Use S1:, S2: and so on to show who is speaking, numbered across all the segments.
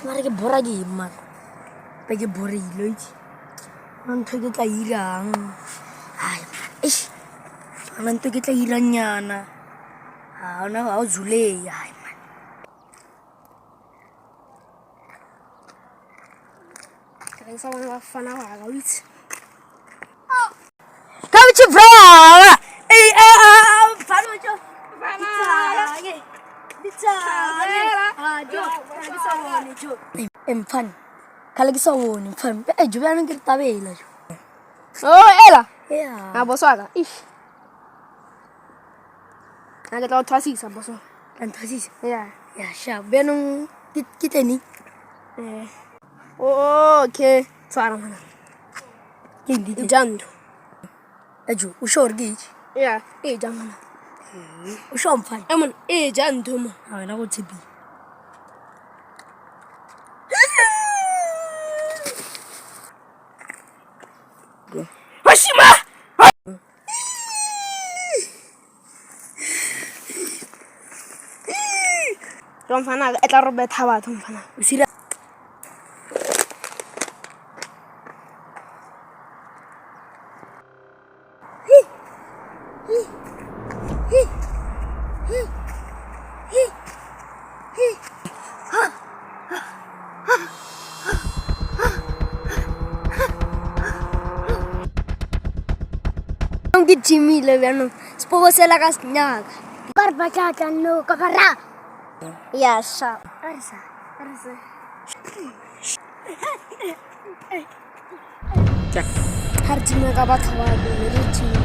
S1: Mari ke boragi man. Pagi bori loit. Nanti kita hilang. Nanti kita hilangnya na. Na au zule ay man.
S2: Kaya sa mga fana wagawit.
S1: Kami cipra. Fano jo. Fan. Kalau kisah woni fan. Juga nang kita bela.
S2: Oh, ela.
S1: Yeah.
S2: Na boso aga. Na kita tasi sa boso.
S1: Antasis.
S2: Ya.
S1: Ya, siya. Benong kita ni.
S2: Oh, okay. Tsara mana.
S1: Hindi
S2: Jando.
S1: Aju, ushorgi.
S2: Ya, jamana.
S1: Ushom fan.
S2: Aman, jando mo.
S1: Na ko tibi.
S2: Hashima! Tumfana, eta robe tawa tumfana.
S1: Usira. Di Jimmy leviano spovo se la casnaga barbacata no caparra ya sa arsa har china ka baat hawa mere china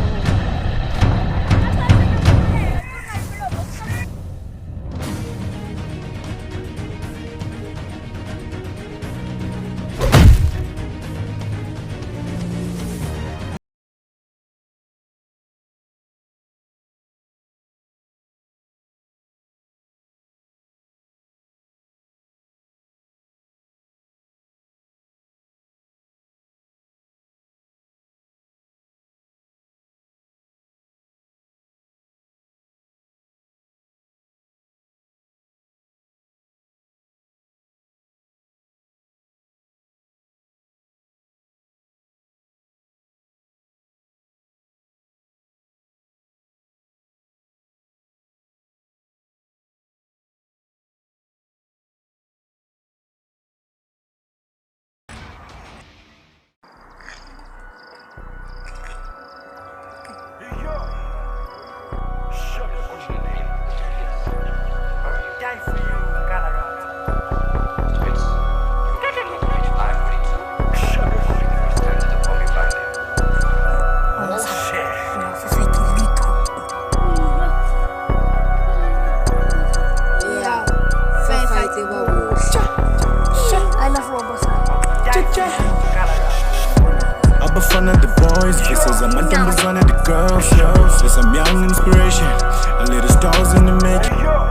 S3: Up in front of the boys, kisses on my numbers, one of the girls. Yes, I'm young inspiration, a little stars in the making.